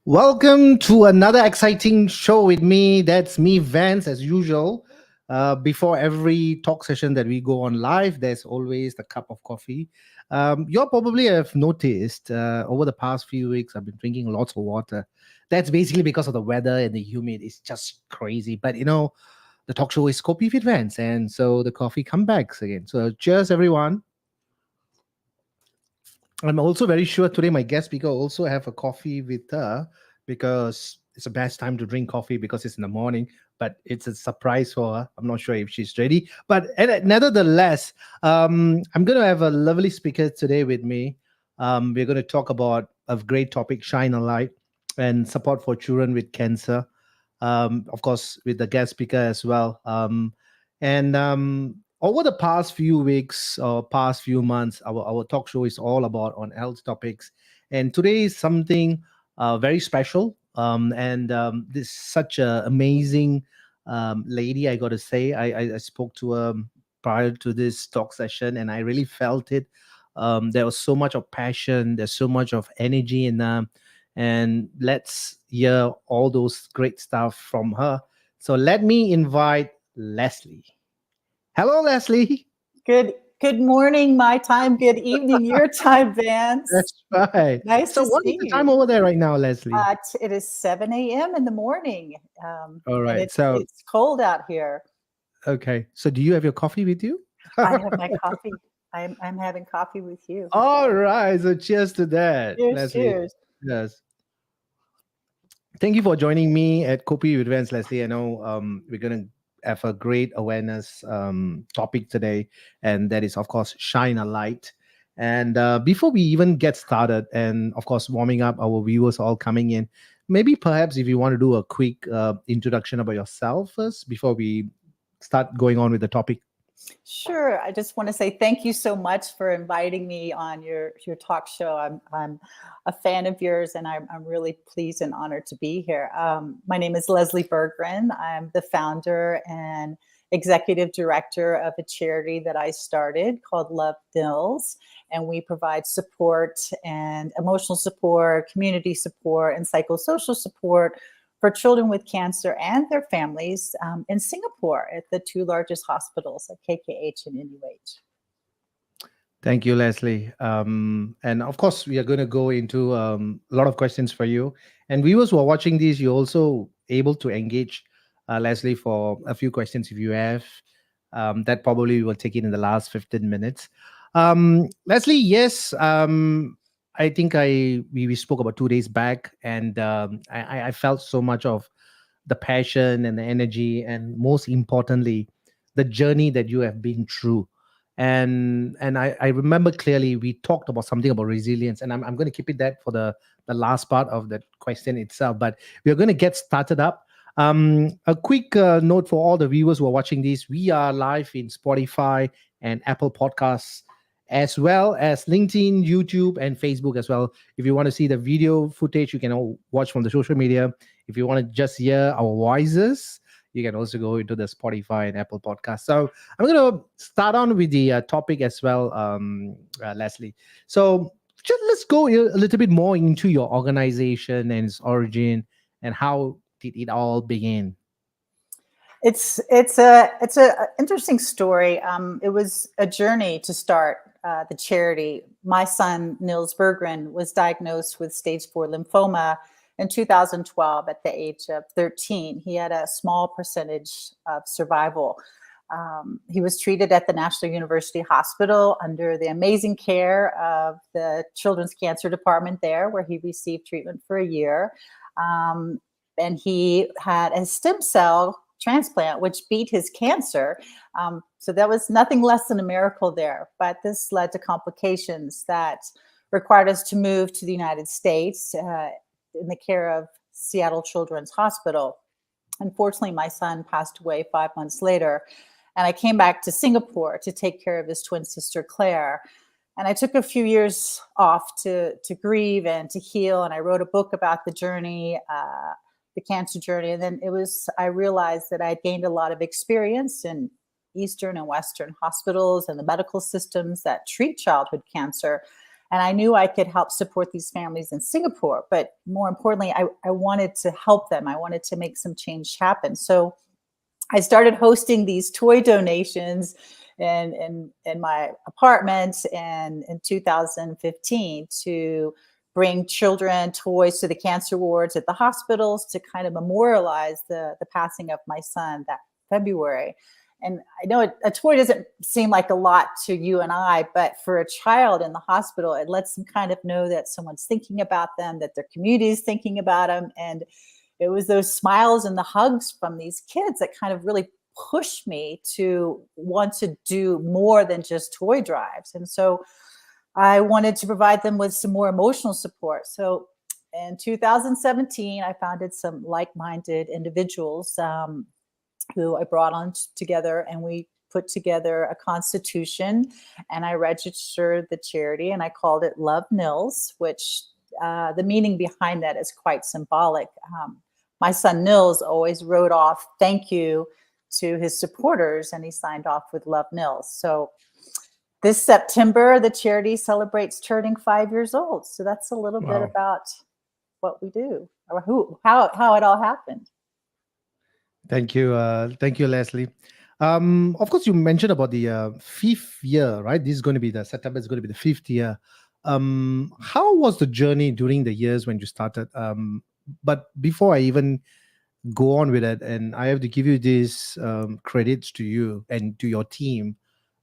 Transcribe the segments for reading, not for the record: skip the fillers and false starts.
Welcome to another exciting show with me. That's me, Vance, as usual. Before every talk session that we go on live, there's always the cup of coffee. You'll probably have noticed over the past few weeks, I've been drinking lots of water. That's basically because of the weather and the humid. It's just crazy. But the talk show is Kopi with Vance, and so the coffee comes back again. So cheers, everyone. I'm also very sure today my guest speaker also have a coffee with her because it's the best time to drink coffee because it's in the morning. But it's a surprise for her. I'm not sure if she's ready. But nevertheless, I'm going to have a lovely speaker today with me. We're going to talk about a great topic, shine a light, and support for children with cancer. Of course, with the guest speaker as well. And over the past few weeks or past few months, our talk show is all about on health topics. And today is something very special. And this such a amazing lady, I got to say. I spoke to her prior to this talk session, and I really felt it. There was so much of passion. There's so much of energy in them. And let's hear all those great stuff from her. So let me invite Leslie. Hello, Leslie. Good morning, my time. Good evening, your time, Vance. That's right. Nice So to what see is the you. time over there right now, Leslie? It is 7 a.m. in the morning. All right. It's cold out here. Okay. So do you have your coffee with you? I have my coffee. I'm having coffee with you. All right. So cheers to that, Cheers, Leslie. cheers. Yes. Thank you for joining me at Kopi with Vance, Leslie. I know we're going to have a great awareness topic today, and that is, of course, shine a light. And before we even get started, and of course, warming up, our viewers all coming in, maybe perhaps if you want to do a quick introduction about yourself first before we start going on with the topic. Sure. I just want to say thank you so much for inviting me on your talk show. I'm a fan of yours, and I'm really pleased and honored to be here. My name is Leslie Berggren. I'm the founder and executive director of a charity that I started called Love NILS, and we provide support and emotional support, community support, and psychosocial support for children with cancer and their families in Singapore at the two largest hospitals at KKH and NUH. Thank you, Leslie. And of course, we are going to go into a lot of questions for you. And viewers who are watching this, you're also able to engage Leslie for a few questions if you have. That probably will take it in the last 15 minutes. Leslie, yes, I think we spoke about 2 days back, and I felt so much of the passion and the energy, and most importantly, the journey that you have been through. And I remember clearly we talked about something about resilience, and I'm going to keep it that for the last part of the question itself. But we're going to get started up. A quick note for all the viewers who are watching this: we are live in Spotify and Apple Podcasts, as well as LinkedIn, YouTube, and Facebook as well. If you want to see the video footage, you can all watch from the social media. If you want to just hear our voices, You can also go into the Spotify and Apple podcast. So I'm going to start on with the topic as well, Leslie. So just let's go a little bit more into your organization and its origin and how did it all begin. It's a interesting story. It was a journey to start the charity. My son Nils Berggren was diagnosed with stage 4 lymphoma in 2012 at the age of 13. He had a small percentage of survival. He was treated at the National University Hospital under the amazing care of the Children's Cancer Department there, where he received treatment for a year. And he had a stem cell transplant, which beat his cancer. So that was nothing less than a miracle there. But this led to complications that required us to move to the United States in the care of Seattle Children's Hospital. Unfortunately, my son passed away 5 months later. And I came back to Singapore to take care of his twin sister, Claire. And I took a few years off to grieve and to heal. And I wrote a book about the journey, the cancer journey. And then I realized that I'd gained a lot of experience in Eastern and Western hospitals and the medical systems that treat childhood cancer. And I knew I could help support these families in Singapore. But more importantly, I wanted to help them. I wanted to make some change happen. So I started hosting these toy donations in my apartment and in 2015 to bring children toys to the cancer wards at the hospitals to kind of memorialize the passing of my son that February. And I know a toy doesn't seem like a lot to you and I, but for a child in the hospital, it lets them kind of know that someone's thinking about them, that their community is thinking about them. And it was those smiles and the hugs from these kids that kind of really pushed me to want to do more than just toy drives. And so I wanted to provide them with some more emotional support. So in 2017, I founded some like-minded individuals who I brought on together, and we put together a constitution, and I registered the charity, and I called it Love NILS, which the meaning behind that is quite symbolic. My son Nils always wrote off thank you to his supporters, and he signed off with Love NILS. So this September, the charity celebrates turning 5 years old. So that's a little bit about what we do, or how it all happened. Thank you, Leslie. Of course, you mentioned about the fifth year, right? This is going to be September is going to be the fifth year. How was the journey during the years when you started? But before I even go on with it, and I have to give you this credits to you and to your team,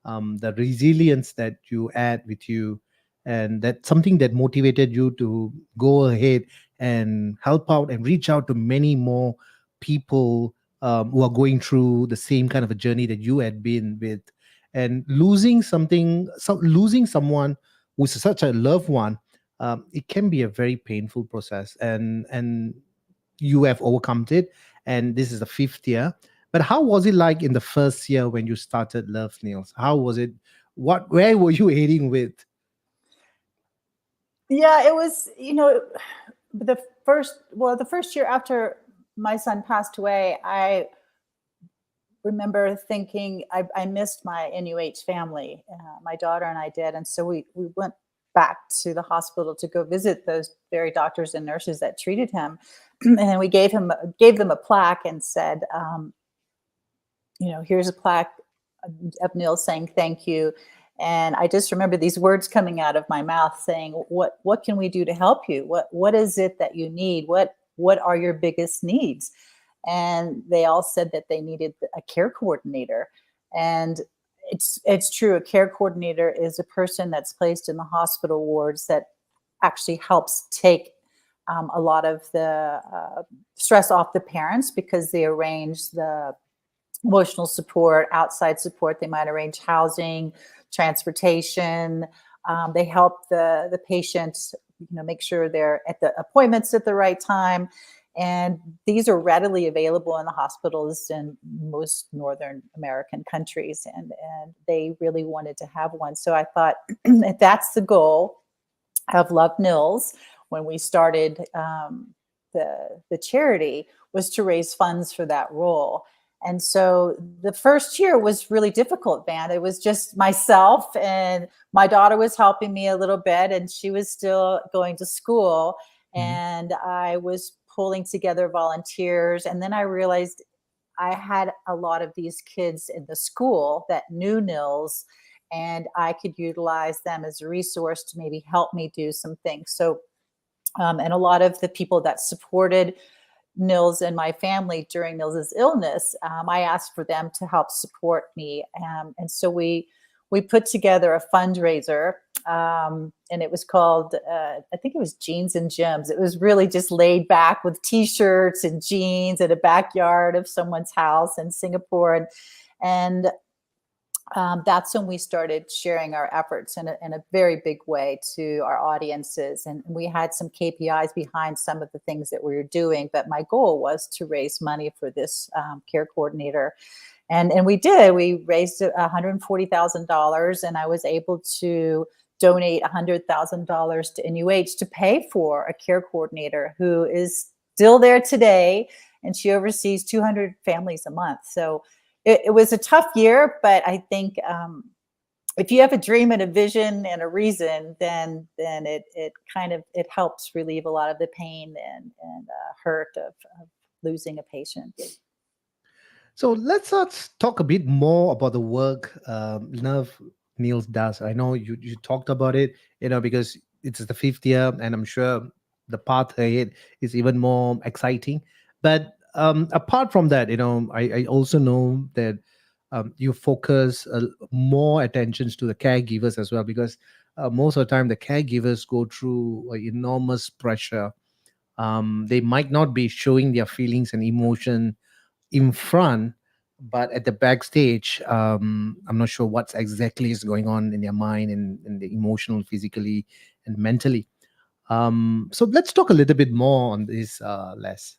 the resilience that you add with you, and that's something that motivated you to go ahead and help out and reach out to many more people who are going through the same kind of a journey that you had been with, and losing someone who's such a loved one. It can be a very painful process, and you have overcome it, and this is the fifth year. But how was it like in the first year when you started Love Nails? How was it? Where were you heading with? Yeah, it was, the first year after my son passed away, I remember thinking I missed my NUH family. My daughter and I did. And so we went back to the hospital to go visit those very doctors and nurses that treated him. And then we gave them a plaque and said, here's a plaque of Nils saying thank you. And I just remember these words coming out of my mouth saying, what can we do to help you? What is it that you need? What are your biggest needs? And they all said that they needed a care coordinator. And it's true. A care coordinator is a person that's placed in the hospital wards that actually helps take a lot of the stress off the parents, because they arrange the emotional support, outside support. They might arrange housing, transportation. They help the patients, make sure they're at the appointments at the right time. And these are readily available in the hospitals in most Northern American countries. And they really wanted to have one. So I thought, if that's the goal of Love NILS, when we started the charity, was to raise funds for that role. And so the first year was really difficult, Van. It was just myself, and my daughter was helping me a little bit, and she was still going to school. Mhm. And I was pulling together volunteers. And then I realized I had a lot of these kids in the school that knew NILS, and I could utilize them as a resource to maybe help me do some things. So, and a lot of the people that supported NILS and my family during NILS's illness, I asked for them to help support me, and so we put together a fundraiser, and it was called I think it was Jeans and Gems. It was really just laid back with T-shirts and jeans in a backyard of someone's house in Singapore, and that's when we started sharing our efforts in a very big way to our audiences. And we had some KPIs behind some of the things that we were doing. But my goal was to raise money for this care coordinator. And we did. We raised $140,000, and I was able to donate $100,000 to NUH to pay for a care coordinator who is still there today, and she oversees 200 families a month. So it was a tough year, but I think if you have a dream and a vision and a reason, then it kind of it helps relieve a lot of the pain and hurt of losing a patient. So let's talk a bit more about the work Nerve Niels does. I know you talked about it, because it's the fifth year, and I'm sure the path ahead is even more exciting. But apart from that, I also know that you focus more attentions to the caregivers as well, because most of the time the caregivers go through enormous pressure. They might not be showing their feelings and emotion in front, but at the backstage, I'm not sure what exactly is going on in their mind and the emotional, physically, and mentally. So let's talk a little bit more on this, Les.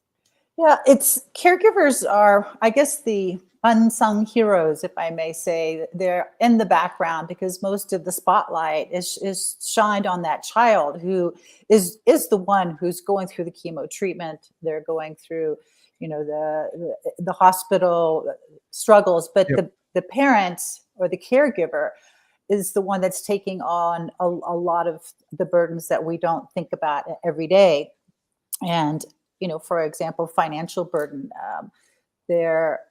Yeah, it's caregivers are, I guess, the unsung heroes, if I may say. They're in the background because most of the spotlight is shined on that child who is the one who's going through the chemo treatment. They're going through, the hospital struggles, but Yep. the parent or the caregiver is the one that's taking on a lot of the burdens that we don't think about every day. And for example, financial burden. Their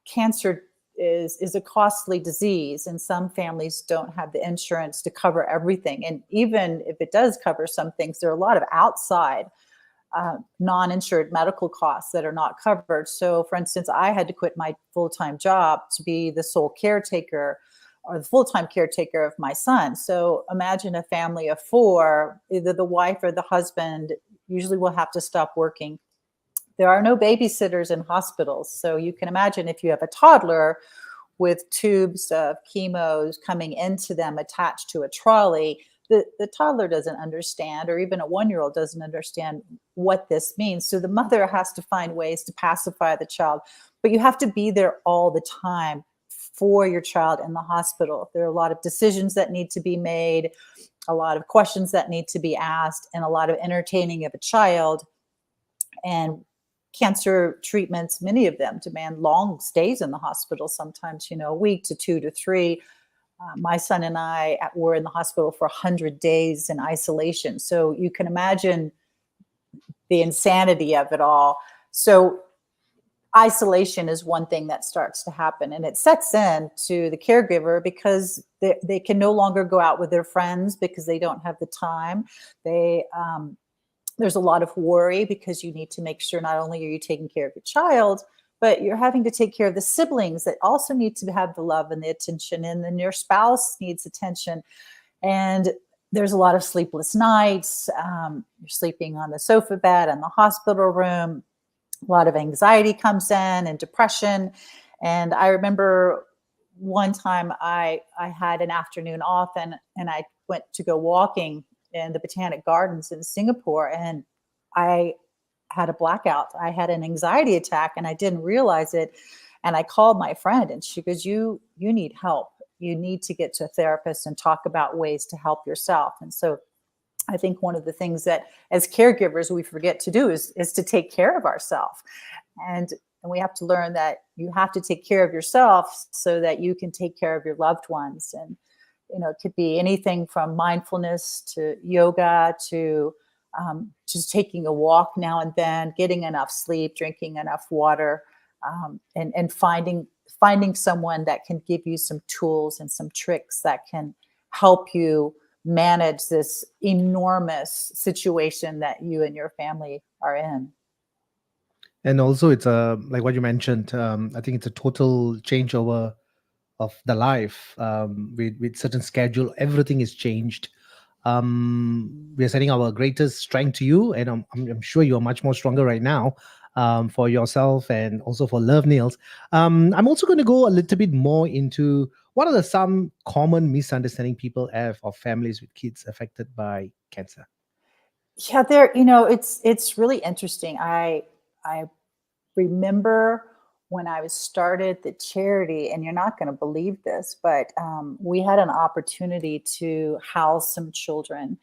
cancer is a costly disease, and some families don't have the insurance to cover everything. And even if it does cover some things, there are a lot of outside non-insured medical costs that are not covered. So, for instance, I had to quit my full-time job to be the sole caretaker or the full-time caretaker of my son. So imagine a family of four, either the wife or the husband usually will have to stop working. There are no babysitters in hospitals. So you can imagine if you have a toddler with tubes of chemos coming into them attached to a trolley, the toddler doesn't understand, or even a 1-year-old doesn't understand what this means. So the mother has to find ways to pacify the child, but you have to be there all the time for your child in the hospital. There are a lot of decisions that need to be made, a lot of questions that need to be asked, and a lot of entertaining of a child. And cancer treatments, many of them demand long stays in the hospital, sometimes, a week to 2 to 3. My son and I were in the hospital for 100 days in isolation. So you can imagine the insanity of it all. So isolation is one thing that starts to happen, and it sets in to the caregiver because they can no longer go out with their friends because they don't have the time. There's a lot of worry because you need to make sure not only are you taking care of your child, but you're having to take care of the siblings that also need to have the love and the attention, and then your spouse needs attention. And there's a lot of sleepless nights. You're sleeping on the sofa bed in the hospital room. A lot of anxiety comes in and depression. And I remember one time I had an afternoon off, and I went to go walking in the Botanic Gardens in Singapore, and I had a blackout. I had an anxiety attack and I didn't realize it. And I called my friend, and she goes, you need help. You need to get to a therapist and talk about ways to help yourself. And so I think one of the things that as caregivers we forget to do is to take care of ourselves. And And we have to learn that you have to take care of yourself so that you can take care of your loved ones. And, it could be anything from mindfulness to yoga to just taking a walk now and then, getting enough sleep, drinking enough water, and finding someone that can give you some tools and some tricks that can help you manage this enormous situation that you and your family are in. And also, it's like what you mentioned. I think it's a total changeover of the life, with certain schedule. Everything is changed. We are setting our greatest strength to you, and I'm sure you are much more stronger right now, for yourself and also for Love Nails. I'm also going to go a little bit more into what are some common misunderstanding people have of families with kids affected by cancer. Yeah, it's really interesting. I remember when I was started the charity, and you're not going to believe this, but we had an opportunity to house some children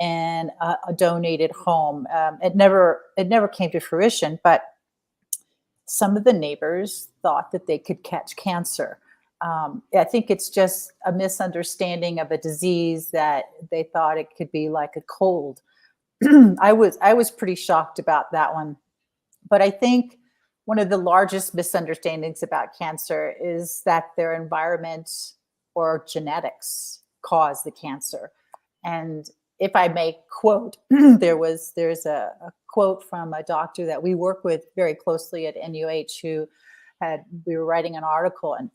in a donated home. It never came to fruition, but some of the neighbors thought that they could catch cancer. I think it's just a misunderstanding of a disease that they thought it could be like a cold. I was pretty shocked about that one. But I think one of the largest misunderstandings about cancer is that their environment or genetics cause the cancer. And if I may quote, there's a quote from a doctor that we work with very closely at NUH who we were writing an article, and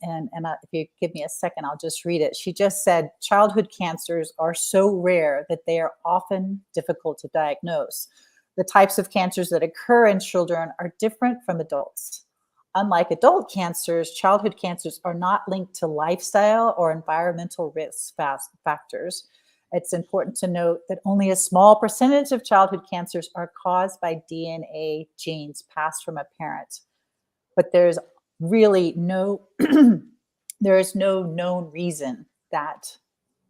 if you give me a second, I'll just read it. She just said, childhood cancers are so rare that they are often difficult to diagnose. The types of cancers that occur in children are different from adults. Unlike adult cancers, childhood cancers are not linked to lifestyle or environmental risk factors. It's important to note that only a small percentage of childhood cancers are caused by DNA genes passed from a parent. But there's really there is no known reason that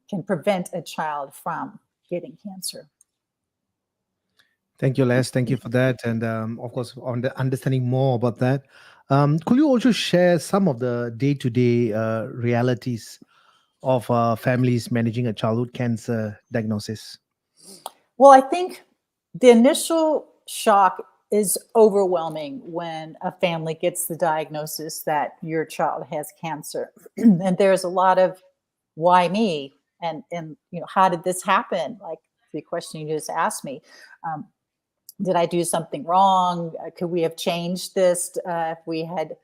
can prevent a child from getting cancer. Thank you, Les. Thank you for that. And of course, on the understanding more about that, could you also share some of the day to day realities of families managing a childhood cancer diagnosis? Well, I think the initial shock is overwhelming when a family gets the diagnosis that your child has cancer. And there's a lot of why me? And how did this happen? Like the question you just asked me. Um, did I do something wrong? Could we have changed this if we had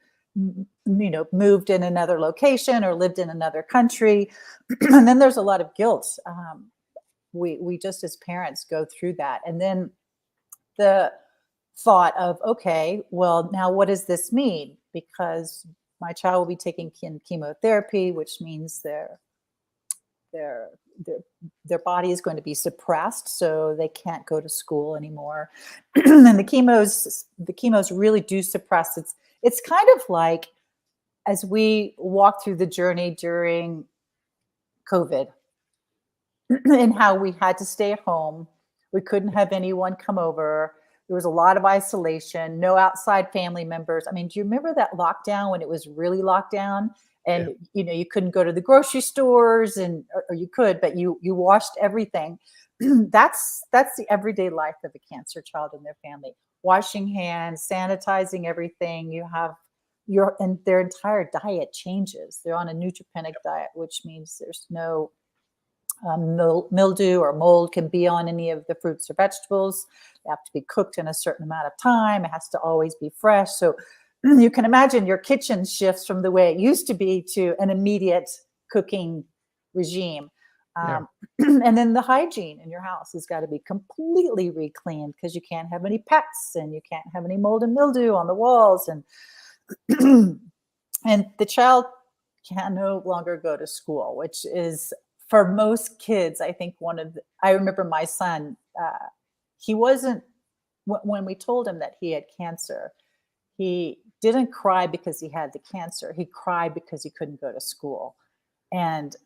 moved in another location or lived in another country? And then there's a lot of guilt. We just as parents go through that, and then the thought of, okay, well, now what does this mean? Because my child will be taking chemotherapy, which means their their their body is going to be suppressed, so they can't go to school anymore. And the chemos really do suppress. It's kind of like as we walk through the journey during COVID, and how we had to stay at home. We couldn't have anyone come over. There was a lot of isolation, no outside family members. I mean, do you remember that lockdown when it was really locked down? Yeah. And you couldn't go to the grocery stores, or you could, but you washed everything. That's the everyday life of a cancer child and their family. Washing hands, sanitizing everything. You have and their entire diet changes. They're on a neutropenic diet, which means there's no mildew or mold can be on any of the fruits or vegetables. They have to be cooked in a certain amount of time. It has to always be fresh. So you can imagine your kitchen shifts from the way it used to be to an immediate cooking regime. Yeah. And then the hygiene in your house has got to be completely recleaned because you can't have any pets and you can't have any mold and mildew on the walls. And and the child can no longer go to school, which is for most kids, I think I remember my son, he wasn't, when we told him that he had cancer, he didn't cry because he had the cancer. He cried because he couldn't go to school. And,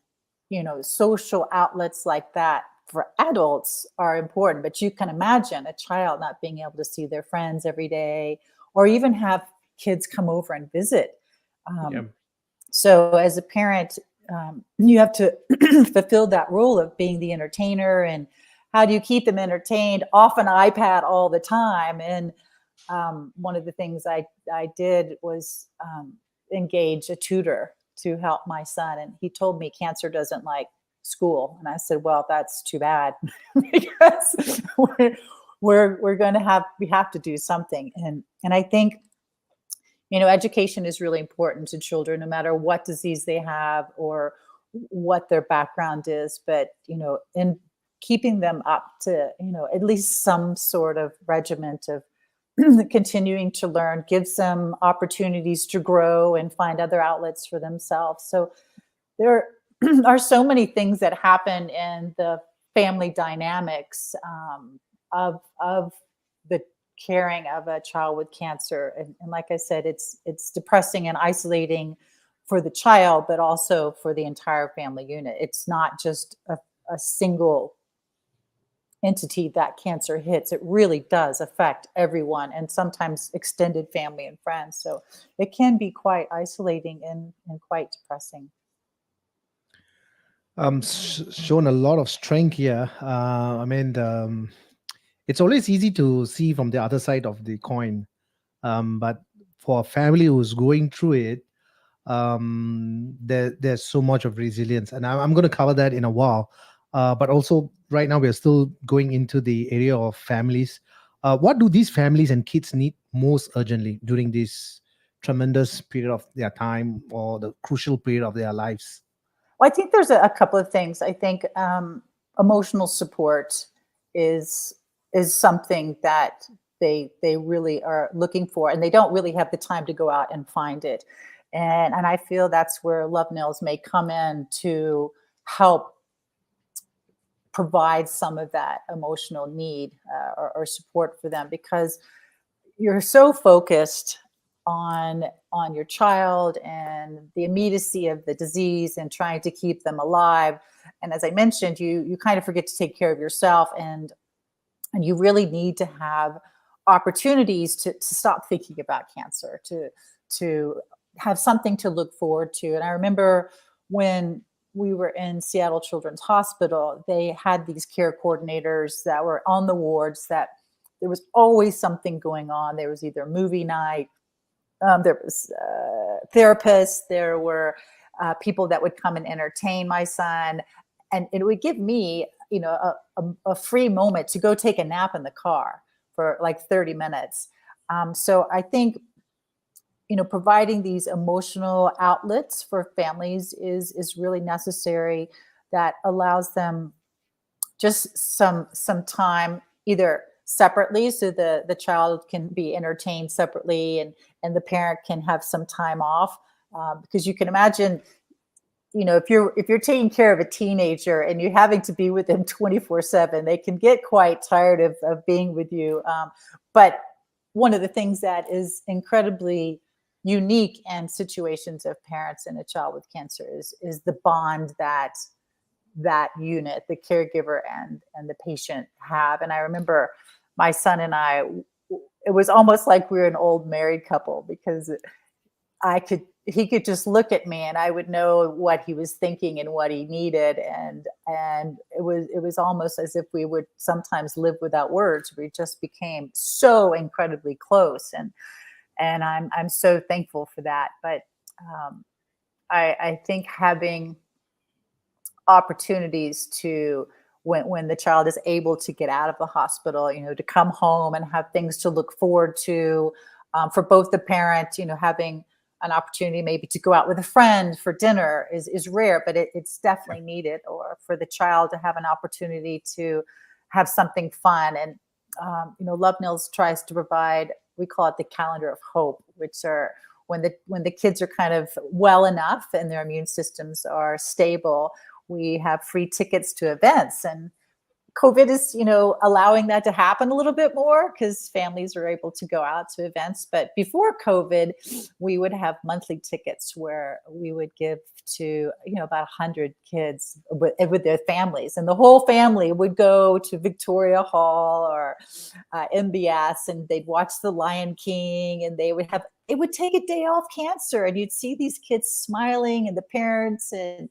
social outlets like that for adults are important, but you can imagine a child not being able to see their friends every day or even have kids come over and visit. Yeah. So as a parent, you have to fulfill that role of being the entertainer, and how do you keep them entertained off an iPad all the time? And one of the things I did was engage a tutor to help my son. And he told me cancer doesn't like school. And I said, well, that's too bad because we're going to we have to do something. And I think, education is really important to children, no matter what disease they have or what their background is. But, in keeping them up to, at least some sort of regiment of continuing to learn gives them opportunities to grow and find other outlets for themselves. So there are so many things that happen in the family dynamics of the caring of a child with cancer. And like I said, it's depressing and isolating for the child, but also for the entire family unit. It's not just a single entity that cancer hits. It really does affect everyone, and sometimes extended family and friends. So it can be quite isolating and quite depressing. Shown a lot of strength here. It's always easy to see from the other side of the coin, but for a family who's going through it, there's so much of resilience, and I'm going to cover that in a while. But also, right now we're still going into the area of families. What do these families and kids need most urgently during this tremendous period of their time, or the crucial period of their lives? Well, I think there's a couple of things. I think emotional support is something that they really are looking for, and they don't really have the time to go out and find it. And I feel that's where Love NILS may come in to help provide some of that emotional need or support for them, because you're so focused on your child and the immediacy of the disease and trying to keep them alive. And as I mentioned, you kind of forget to take care of yourself, and you really need to have opportunities to stop thinking about cancer, to have something to look forward to. And I remember when we were in Seattle Children's Hospital, they had these care coordinators that were on the wards, that there was always something going on. There was either movie night, there was therapists, there were people that would come and entertain my son, and it would give me, a free moment to go take a nap in the car for like 30 minutes. So I think, providing these emotional outlets for families is really necessary. That allows them just some time, either separately, so the child can be entertained separately, and the parent can have some time off, because you can imagine, if you're taking care of a teenager and you're having to be with them 24/7, they can get quite tired of being with you. But one of the things that is incredibly unique in situations of parents and a child with cancer is the bond that unit, the caregiver and the patient have. And I remember my son and I, it was almost like we were an old married couple, because he could just look at me and I would know what he was thinking and what he needed. And it was almost as if we would sometimes live without words. We just became so incredibly close. And I'm so thankful for that. But I think having opportunities to, when the child is able to get out of the hospital, to come home and have things to look forward to, for both the parent, having an opportunity maybe to go out with a friend for dinner is rare, but it's definitely needed. Or for the child to have an opportunity to have something fun. And Love NILS tries to provide, we call it the calendar of hope, which are when the kids are kind of well enough and their immune systems are stable, we have free tickets to events. And COVID is, allowing that to happen a little bit more, because families are able to go out to events. But before COVID, we would have monthly tickets where we would give to, about 100 kids with their families. And the whole family would go to Victoria Hall or MBS, and they'd watch The Lion King, and they would have it would take a day off cancer, and you'd see these kids smiling and the parents, and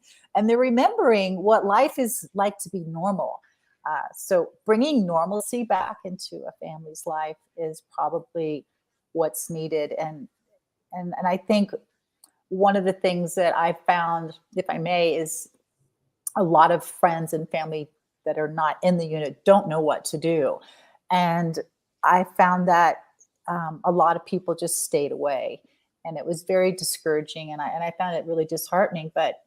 they're remembering what life is like to be normal. So bringing normalcy back into a family's life is probably what's needed. And I think one of the things that I found, if I may, is a lot of friends and family that are not in the unit don't know what to do. And I found that a lot of people just stayed away, and it was very discouraging. And I found it really disheartening. But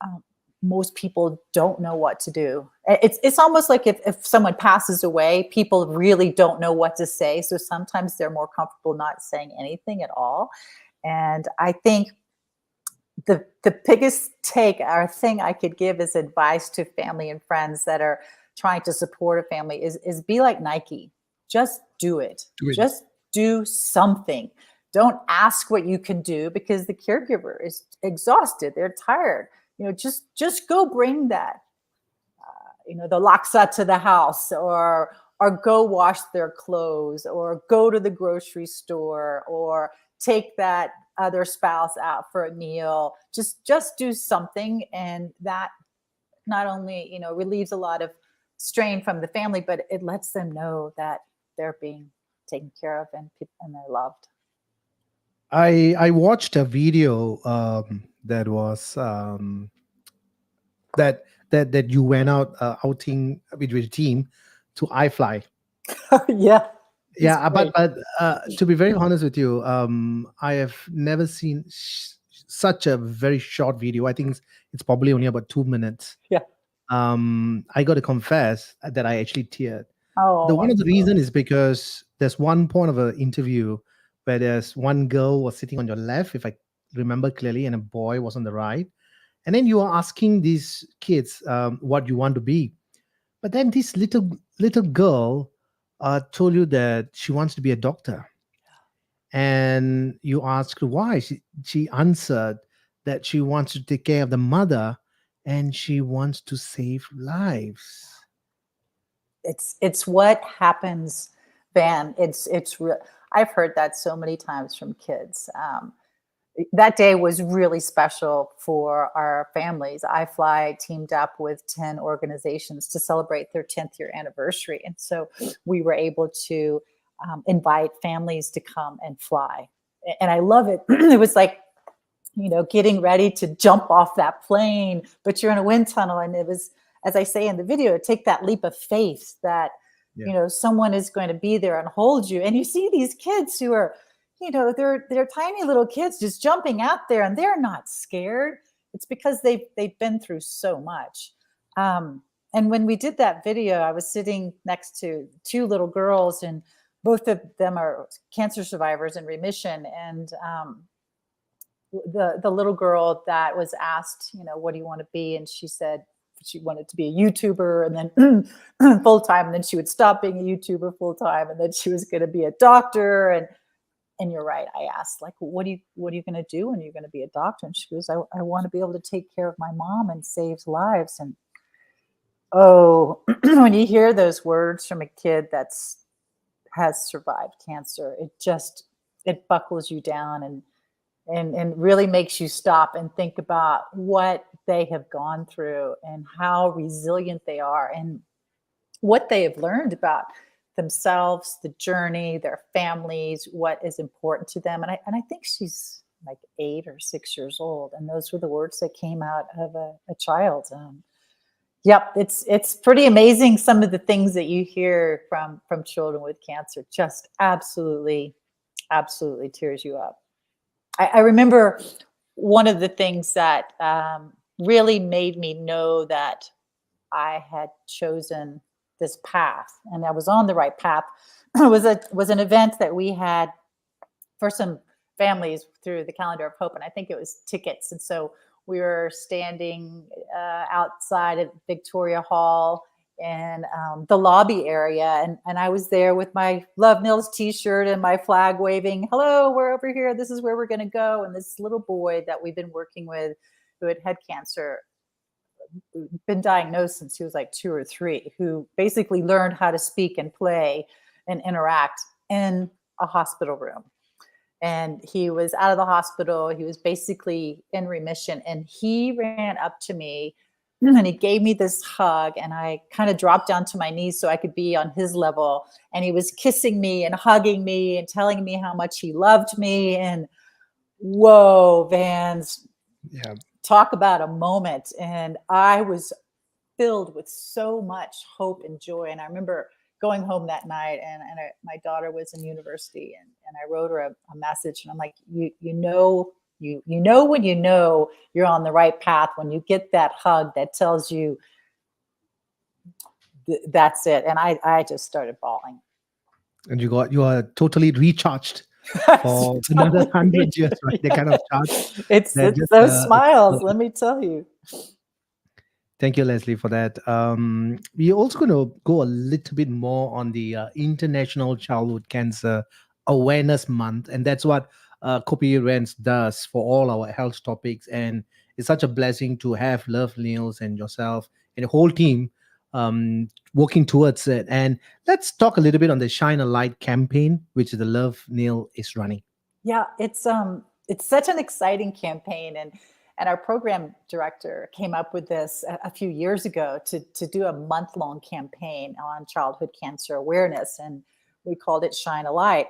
um, most people don't know what to do. It's almost like if someone passes away, people really don't know what to say. So sometimes they're more comfortable not saying anything at all. And I think the biggest take or thing I could give as advice to family and friends that are trying to support a family is be like Nike. Just do it. Do it. Just do something. Don't ask what you can do, because the caregiver is exhausted. They're tired. Just go bring that, the laksa to the house, or go wash their clothes, or go to the grocery store, or take that other spouse out for a meal. Just do something, and that not only relieves a lot of strain from the family, but it lets them know that they're being taken care of, and they're loved. I watched a video that was that you went out outing with your team to iFly. Yeah. Yeah, great. but to be very honest with you, I have never seen such a very short video. I think it's probably only about 2 minutes. Yeah. I got to confess that I actually teared. Oh, One of the reason is because there's one point of an interview where there's one girl was sitting on your left, if I remember clearly, and a boy was on the right. And then you are asking these kids what you want to be. But then this little girl told you that she wants to be a doctor. And you asked why. She answered that she wants to take care of the mother and she wants to save lives. it's what happens, Van. It's real. I've heard that so many times from kids. That day was really special for our families. iFly teamed up with 10 organizations to celebrate their 10th year anniversary. And so we were able to invite families to come and fly. And I love it. It was like, getting ready to jump off that plane, but you're in a wind tunnel. And it was, as I say in the video, take that leap of faith that, someone is going to be there and hold you. And you see these kids who are, they're tiny little kids just jumping out there, and they're not scared. It's because they've been through so much. And when we did that video, I was sitting next to two little girls, and both of them are cancer survivors in remission. And the little girl that was asked, what do you want to be? And she said she wanted to be a YouTuber, and then full time. And then she would stop being a YouTuber full time, and then she was going to be a doctor. And you're right. I asked, like, what are you going to do when you're going to be a doctor? And she goes, I want to be able to take care of my mom and save lives. And when you hear those words from a kid has survived cancer, it buckles you down and really makes you stop and think about what they have gone through and how resilient they are and what they have learned about themselves, the journey, their families, what is important to them. And I think she's like 8 or 6 years old. And those were the words that came out of a child. Yep. It's pretty amazing. Some of the things that you hear from children with cancer just absolutely tears you up. I remember one of the things that really made me know that I had chosen this path and I was on the right path was an event that we had for some families through the Calendar of Hope. And I think it was tickets. And so we were standing outside of Victoria Hall in the lobby area. And I was there with my Love NILS t-shirt and my flag waving, hello, we're over here. This is where we're going to go. And this little boy that we've been working with who had had cancer, been diagnosed since he was like 2 or 3, who basically learned how to speak and play and interact in a hospital room. and he was out of the hospital. He was basically in remission, and he ran up to me and he gave me this hug, and I kind of dropped down to my knees so I could be on his level. And he was kissing me and hugging me and telling me how much he loved me. And whoa, Vans, Yeah. talk about a moment. And I was filled with so much hope and joy. And I remember going home that night, and my daughter was in university, and I wrote her a message, and I'm like, you know when you know you're on the right path, when you get that hug that tells you that's it. And I just started bawling. And you are totally recharged for another Totally 100 years, right? The kind of charge it's that just those smiles, let me tell you. thank you, Leslie, for that. We're also going to go a little bit more on the International Childhood Cancer Awareness Month, and that's what Kopi Rents does for all our health topics. And it's such a blessing to have Love Niels and yourself and the whole team working towards it. And let's talk a little bit on the Shine a Light campaign, which the Love Neil is running. Yeah, it's such an exciting campaign, and our program director came up with this a few years ago to do a month-long campaign on childhood cancer awareness, and we called it Shine a Light.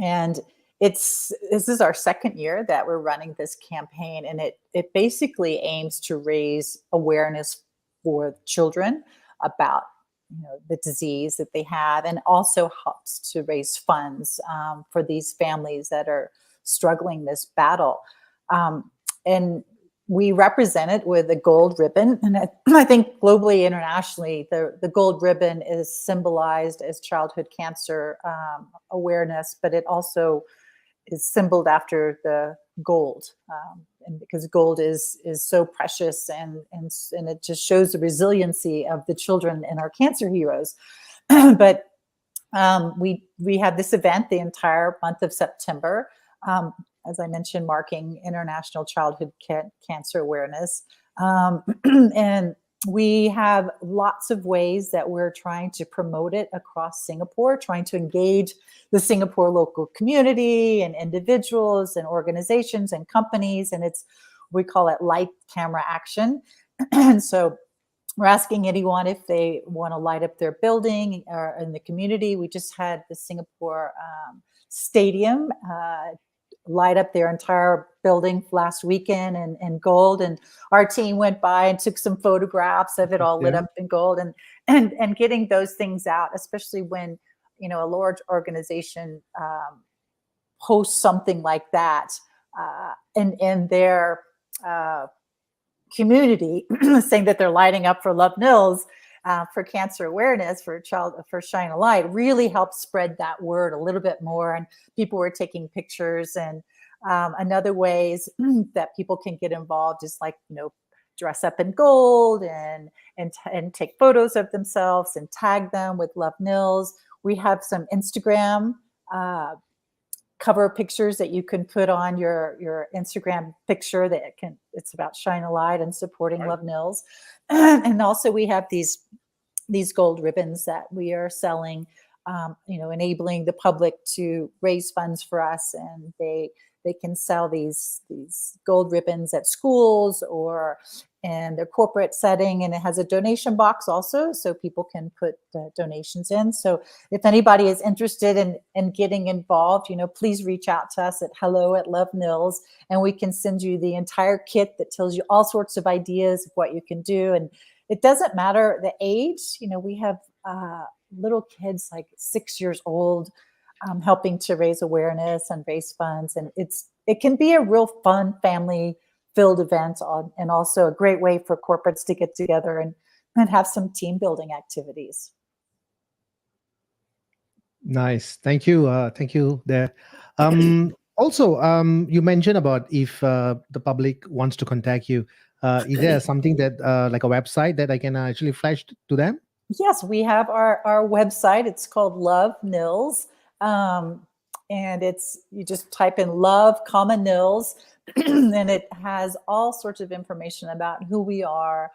And this is our second year that we're running this campaign, and it basically aims to raise awareness for children about the disease that they have, and also helps to raise funds for these families that are struggling this battle. And we represent it with a gold ribbon, and I think globally, internationally, the gold ribbon is symbolized as childhood cancer awareness, but it also is symboled after the gold, and because gold is so precious, and it just shows the resiliency of the children and our cancer heroes. But we had this event the entire month of September, as I mentioned, marking International Childhood Cancer Awareness, and we have lots of ways that we're trying to promote it across Singapore, trying to engage the Singapore local community and individuals and organizations and companies. And we call it light, camera, action. And so we're asking anyone if they want to light up their building or in the community. We just had the Singapore stadium light up their entire building last weekend in gold, and our team went by and took some photographs of it all lit up in gold, and getting those things out, especially when a large organization hosts something like that in their community, saying that they're lighting up for Love Nils, for cancer awareness, for Shine a Light, really helped spread that word a little bit more. And people were taking pictures. And another ways that people can get involved is dress up in gold and take photos of themselves and tag them with Love Nils. We have some Instagram cover pictures that you can put on your Instagram picture it's about Shine a Light and supporting Love Nils. And also we have these gold ribbons that we are selling, enabling the public to raise funds for us, and they can sell these gold ribbons at schools or in their corporate setting, and it has a donation box also, so people can put donations in. So if anybody is interested in getting involved, please reach out to us at hello@lovenils, and we can send you the entire kit that tells you all sorts of ideas of what you can do. And it doesn't matter the age. We have little kids like 6 years old helping to raise awareness and raise funds, and it can be a real fun family filled event, and also a great way for corporates to get together and have some team building activities. Nice. Thank you. Thank you there. Also, you mentioned about if the public wants to contact you. Is there something that like a website that I can actually flash to them? Yes, we have our website. It's called Love Nils. And you just type in love, Nils, and it has all sorts of information about who we are,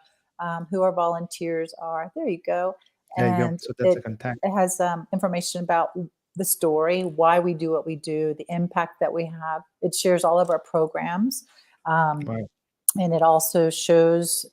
who our volunteers are. There you go. There you go. And So that's a contact. it has information about the story, why we do what we do, the impact that we have. It shares all of our programs. Um, Right. and it also shows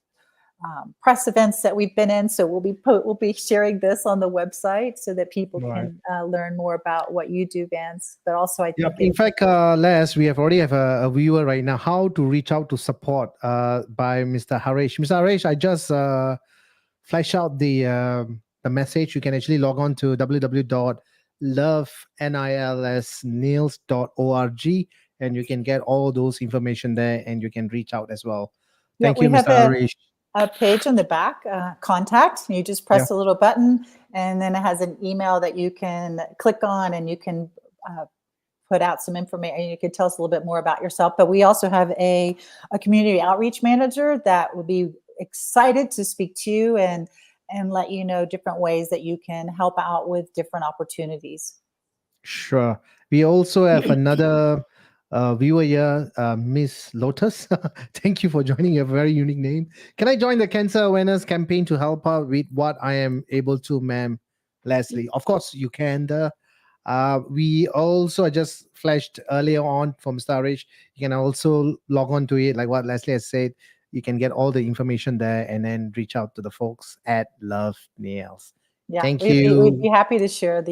press events that we've been in. So we'll be sharing this on the website so that people Right. can learn more about what you do, Vance. But also, I Yep. think In fact, Les, we already have a viewer right now. How to reach out to support by Mr. Harish. Mr. Harish, I just flash out the message. You can actually log on to www.lovenilsnils.org and you can get all those information there and you can reach out as well. yeah, Thank we you, have Mr. Harish. a page on the back, contact. You just Yeah, press a little button, and then it has an email that you can click on, and you can put out some information. You can tell us a little bit more about yourself. But we also have a community outreach manager that will be excited to speak to you and let you know different ways that you can help out with different opportunities. sure. We also have another viewer here, Miss Lotus. Thank you for joining. Your very unique name. Can I join the cancer awareness campaign to help out with what I am able to, ma'am? Leslie, of course you can. We also I just flashed earlier on from Starish. You can also log on to it, like what Leslie has said. You can get all the information there and then reach out to the folks at Love Nails. Yeah, Thank we'd be you. happy to share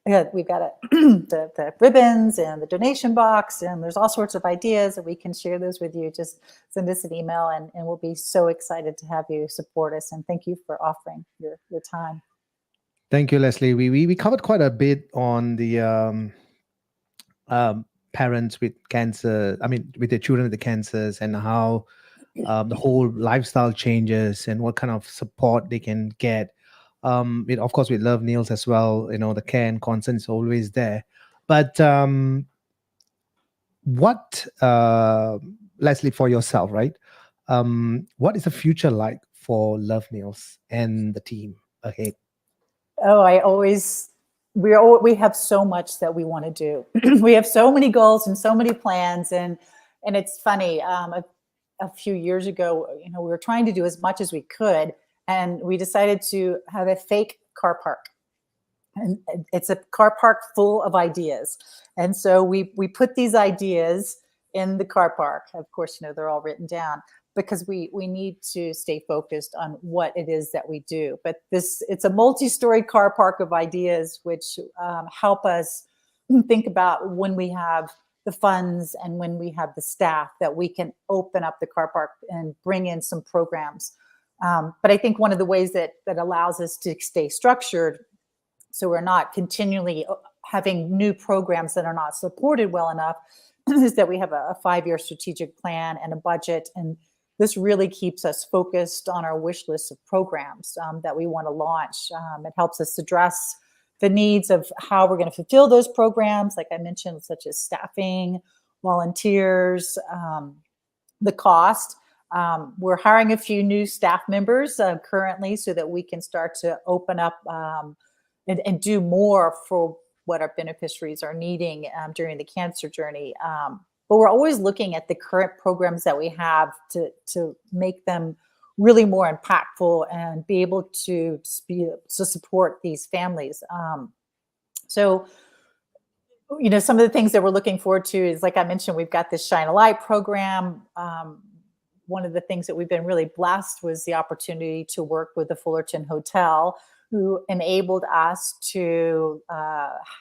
yeah, we've got the ribbons and the donation box, and there's all sorts of ideas, and we can share those with you. Just send us an email, and we'll be so excited to have you support us. And thank you for offering your time. Thank you, Leslie. We covered quite a bit on the parents with cancer. I mean, with their children with the cancers and how the whole lifestyle changes and what kind of support they can get. Of course, with Love Nails as well. The care and concern is always there. But what, Leslie, for yourself, right? What is the future like for Love Nails and the team ahead? Oh, we have so much that we want to do. We have so many goals and so many plans, and it's funny. A few years ago, we were trying to do as much as we could, and we decided to have a fake car park. And it's a car park full of ideas. And so we put these ideas in the car park. Of course, they're all written down because we need to stay focused on what it is that we do. But it's a multi-story car park of ideas, which help us think about when we have the funds and when we have the staff that we can open up the car park and bring in some programs. But I think one of the ways that allows us to stay structured, so we're not continually having new programs that are not supported well enough, is that we have a 5-year strategic plan and a budget. And this really keeps us focused on our wish list of programs that we want to launch. It helps us address the needs of how we're going to fulfill those programs, like I mentioned, such as staffing, volunteers, the cost. We're hiring a few new staff members currently so that we can start to open up and do more for what our beneficiaries are needing during the cancer journey. But we're always looking at the current programs that we have to make them really more impactful and be able to support these families. So some of the things that we're looking forward to is, like I mentioned, we've got this Shine a Light program. One of the things that we've been really blessed was the opportunity to work with the Fullerton Hotel, who enabled us to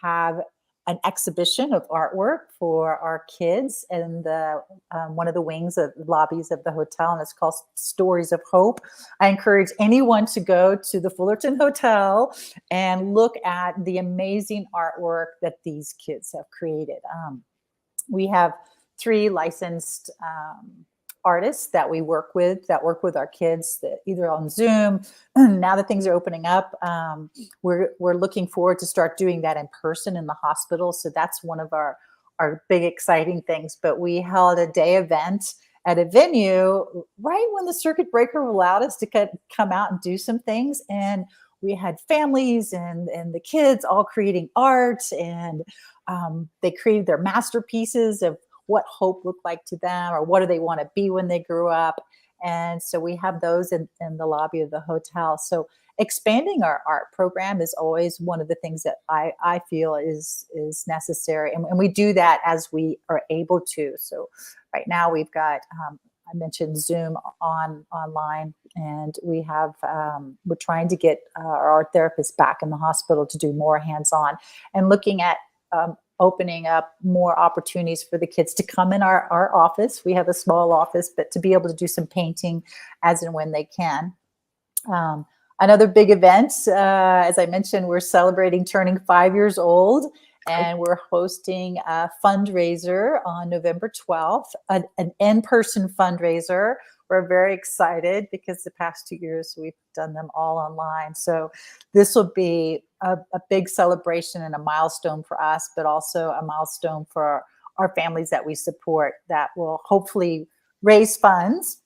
have an exhibition of artwork for our kids in the one of the wings of lobbies of the hotel, and it's called Stories of Hope. I encourage anyone to go to the Fullerton Hotel and look at the amazing artwork that these kids have created. We have 3 licensed artists that work with our kids, either on Zoom. Now that things are opening up, we're looking forward to start doing that in person in the hospital. So that's one of our big exciting things. But we held a day event at a venue right when the circuit breaker allowed us to come out and do some things. And we had families and the kids all creating art, and they created their masterpieces of what hope looked like to them, or what do they want to be when they grew up. And so we have those in the lobby of the hotel. So expanding our art program is always one of the things that I feel is necessary, and we do that as we are able to. So right now we've got I mentioned Zoom online, and we have we're trying to get our art therapists back in the hospital to do more hands-on, and looking at opening up more opportunities for the kids to come in our office. We have a small office, but to be able to do some painting as and when they can. Another big event, as I mentioned, we're celebrating turning 5 years old, and we're hosting a fundraiser on November 12th, an in-person fundraiser. We're very excited because the past 2 years we've done them all online. So this will be a big celebration and a milestone for us, but also a milestone for our families that we support, that will hopefully raise funds.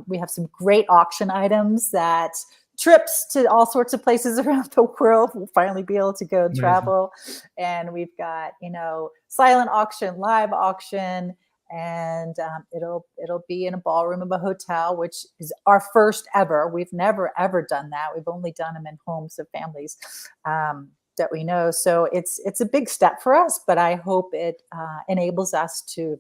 We have some great auction items, that trips to all sorts of places around the world. We'll finally be able to go and travel. And we've got, silent auction, live auction, and it'll be in a ballroom of a hotel, which is our first ever. We've never ever done that. We've only done them in homes of families that we know. So it's a big step for us, but I hope it enables us to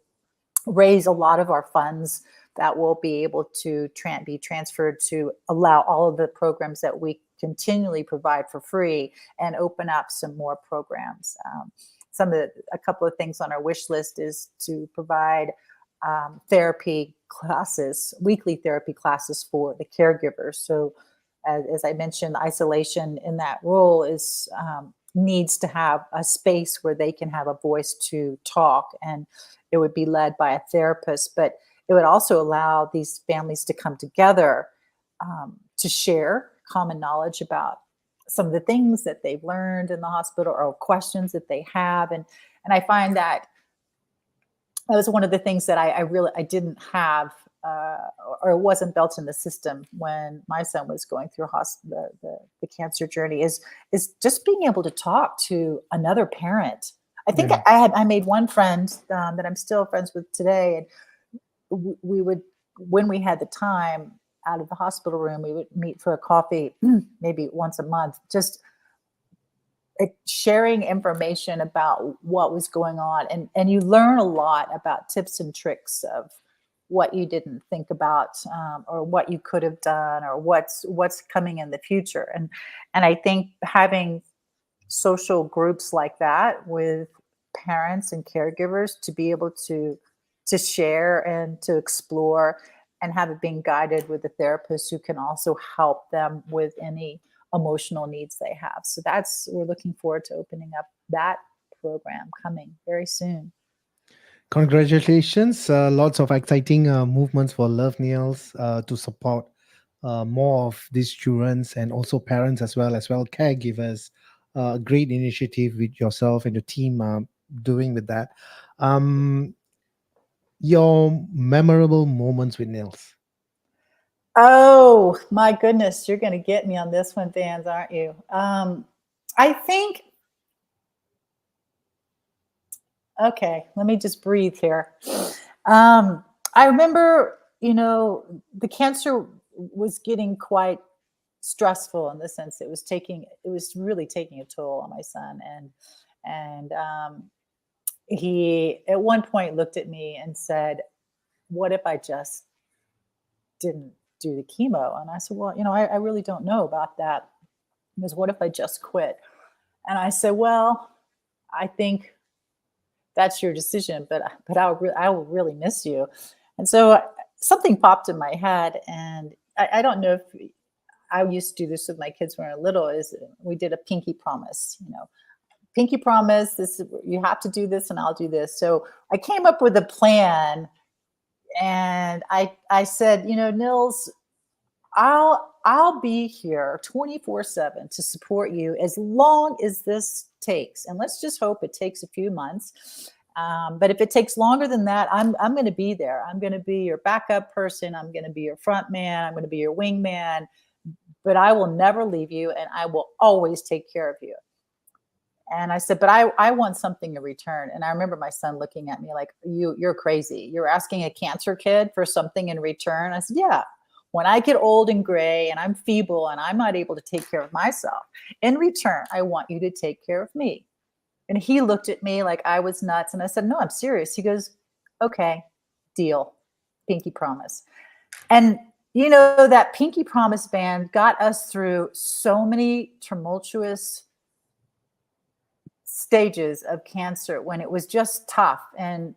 raise a lot of our funds that will be able to be transferred to allow all of the programs that we continually provide for free, and open up some more programs. A couple of things on our wish list is to provide therapy classes, weekly therapy classes for the caregivers. So as I mentioned, isolation in that role is needs to have a space where they can have a voice to talk, and it would be led by a therapist, but it would also allow these families to come together to share common knowledge about some of the things that they've learned in the hospital, or questions that they have. And I find that was one of the things that I didn't have, or it wasn't built in the system when my son was going through the cancer journey, is just being able to talk to another parent. I think I made one friend that I'm still friends with today, and we would, when we had the time out of the hospital room, we would meet for a coffee maybe once a month, just sharing information about what was going on. And you learn a lot about tips and tricks of what you didn't think about, or what you could have done, or what's coming in the future. And I think having social groups like that with parents and caregivers to be able to share and to explore, and have it being guided with a therapist who can also help them with any emotional needs they have. So we're looking forward to opening up that program coming very soon. Congratulations. Lots of exciting movements for Love Nails to support more of these children, and also parents as well caregivers. Great initiative with yourself and your team doing with that. Your memorable moments with Nails. Oh my goodness, you're going to get me on this one, Vans, aren't you? I think, okay, let me just breathe here. I remember, the cancer was getting quite stressful, in the sense it was really taking a toll on my son. And he at one point looked at me and said, "What if I just didn't do the chemo?" And I said, "Well, I really don't know about that." He goes, "What if I just quit?" And I said, "Well, I think that's your decision, but I will really miss you." And so something popped in my head, and I don't know if I used to do this with my kids when I was little. Is we did a pinky promise, pinky promise. You have to do this, and I'll do this. So I came up with a plan, and I said, "Nils, I'll be here 24/7 to support you as long as this takes. And let's just hope it takes a few months. But if it takes longer than that, I'm going to be there. I'm going to be your backup person. I'm going to be your front man. I'm going to be your wingman. But I will never leave you, and I will always take care of you." And I said, "But I want something in return." And I remember my son looking at me like, you're crazy. You're asking a cancer kid for something in return. I said, "Yeah. when I get old and gray and I'm feeble and I'm not able to take care of myself, in return, I want you to take care of me. And he looked at me like I was nuts. And I said, no, I'm serious. He goes, okay, deal. Pinky promise. And, that pinky promise band got us through so many tumultuous stages of cancer when it was just tough. And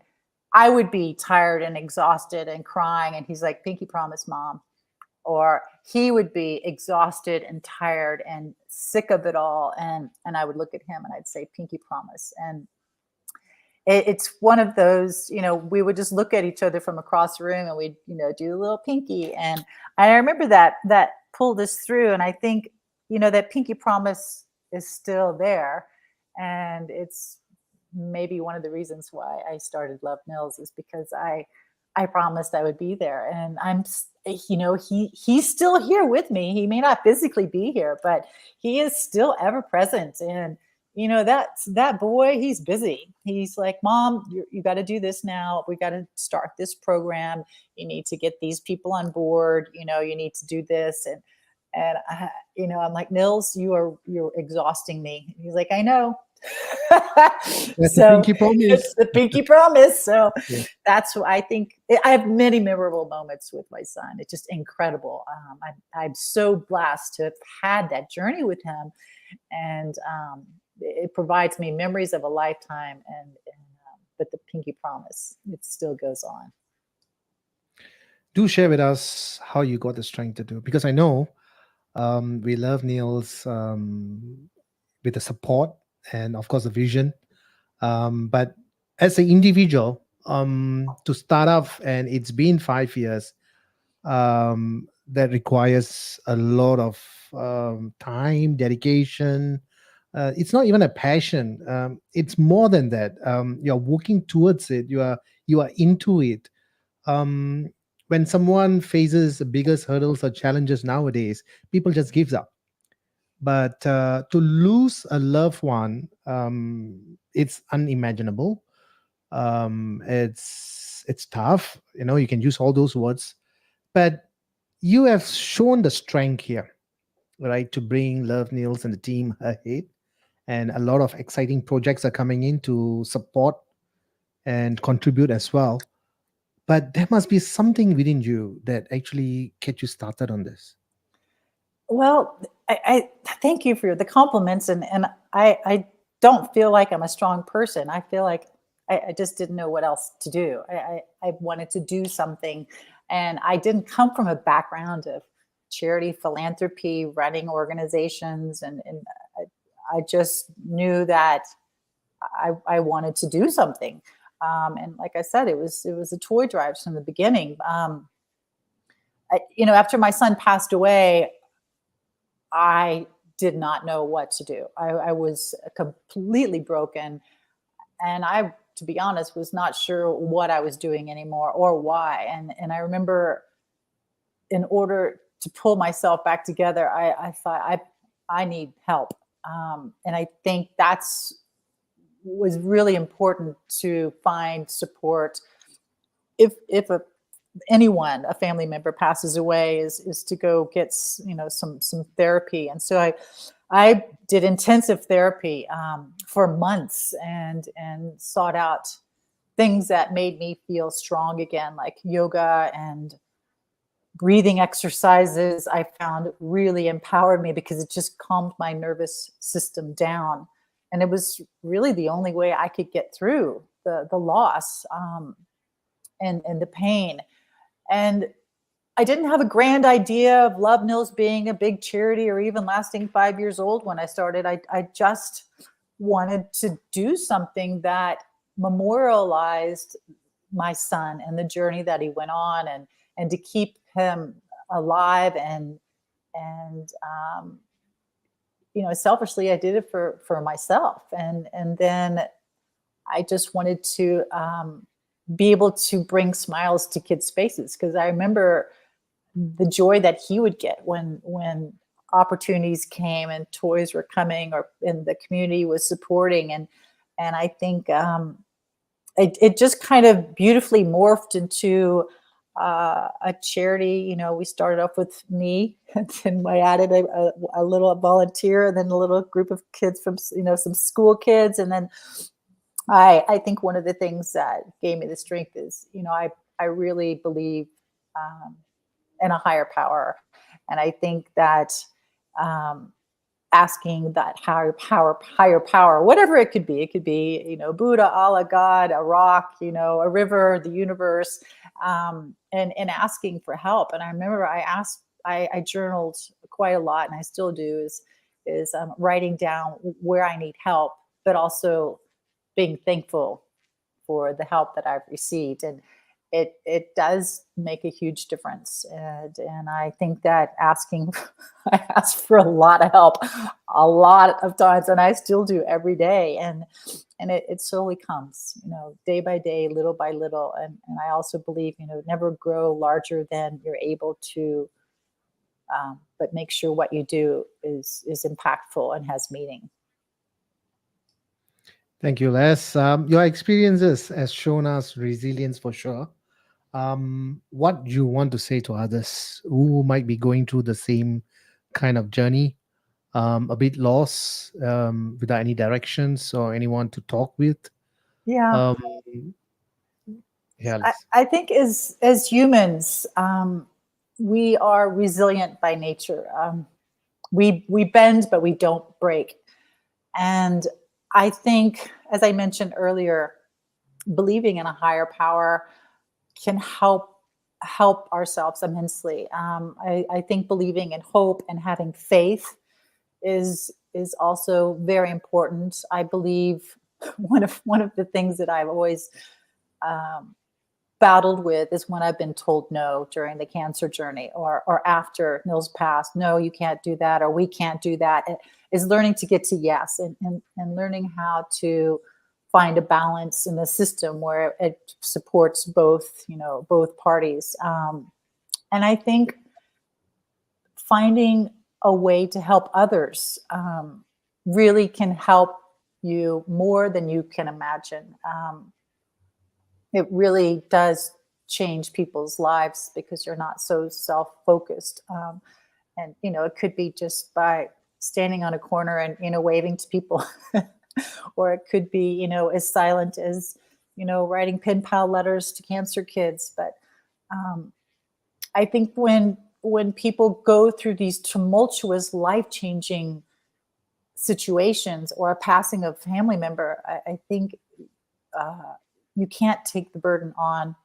I would be tired and exhausted and crying. And he's like, pinky promise, Mom. Or he would be exhausted and tired and sick of it all. And I would look at him and I'd say, pinky promise. And it's one of those, we would just look at each other from across the room and we'd, do a little pinky. And I remember that pulled us through. And I think, that pinky promise is still there. And it's maybe one of the reasons why I started Love NILS, is because I promised I would be there. And he's still here with me. He may not physically be here, but he is still ever present. And that boy, he's busy. He's like, Mom, you got to do this now. We got to start this program. You need to get these people on board. You need to do this. And I'm like, NILS, you're exhausting me. He's like, I know. That's So the pinky promise. it's the pinky promise. So Yeah. that's what I think. I have many memorable moments with my son. It's just incredible. I'm so blessed to have had that journey with him. And it provides me memories of a lifetime. But the pinky promise, it still goes on. Do share with us how you got the strength to do, because I know we love NILS with the support and of course the vision. But as an individual, to start off, and it's been 5 years, that requires a lot of time, dedication. It's not even a passion. It's more than that. You're working towards it. You are into it. When someone faces the biggest hurdles or challenges nowadays, people just gives up. But to lose a loved one, it's unimaginable. It's tough. You can use all those words, but you have shown the strength here, right, to bring Love NILS and the team ahead. And a lot of exciting projects are coming in to support and contribute as well. But there must be something within you that actually get you started on this. Well, I thank you for the compliments, and I don't feel like I'm a strong person. I feel like I just didn't know what else to do. I wanted to do something, and I didn't come from a background of charity, philanthropy, running organizations, and I just knew that I wanted to do something. And like I said, it was a toy drive from the beginning. After my son passed away, I did not know what to do. I was completely broken. And I, to be honest, was not sure what I was doing anymore or why. And I remember, in order to pull myself back together, I thought I need help. And I think was really important, to find support. If anyone, a family member, passes away, is to go get some therapy. And so I did intensive therapy for months, and sought out things that made me feel strong again, like yoga and breathing exercises. I found really empowered me, because it just calmed my nervous system down. And it was really the only way I could get through the loss and the pain. And I didn't have a grand idea of Love NILS being a big charity or even lasting 5 years old when I started. I just wanted to do something that memorialized my son and the journey that he went on, and to keep him alive. And selfishly, I did it for myself. And then I just wanted to be able to bring smiles to kids' faces, because I remember the joy that he would get when opportunities came and toys were coming, and the community was supporting. And I think it just kind of beautifully morphed into a charity. We started off with me, and then I added a little volunteer, and then a little group of kids from some school kids, and then I think one of the things that gave me the strength is I really believe um, in a higher power, and I think that um, asking that higher power, whatever it could be. It could be, Buddha, Allah, God, a rock, a river, the universe, and asking for help. And I remember I journaled quite a lot, and I still do, is writing down where I need help, but also being thankful for the help that I've received. And it does make a huge difference. And I think that I ask for a lot of help a lot of times, and I still do every day. And it slowly comes, day by day, little by little. And I also believe, never grow larger than you're able to, but make sure what you do is impactful and has meaning. Thank you, Les. Your experiences has shown us resilience for sure. What you want to say to others who might be going through the same kind of journey, a bit lost, without any directions or anyone to talk with? Yeah. Um, yeah, I, Les. I think as humans, we are resilient by nature. We bend, but we don't break. And I think, as I mentioned earlier, believing in a higher power can help ourselves immensely. I think believing in hope and having faith is also very important. I believe one of the things that I've always um, battled with is when I've been told no during the cancer journey, or after NILS passed. No, you can't do that, or we can't do that. It is learning to get to yes, and learning how to find a balance in the system where it supports both parties. And I think finding a way to help others really can help you more than you can imagine. It really does change people's lives because you're not so self-focused. And it could be just by standing on a corner and waving to people, or it could be as silent as writing pen pal letters to cancer kids. But um, I think when people go through these tumultuous, life-changing situations, or a passing of a family member, I think uh, you can't take the burden on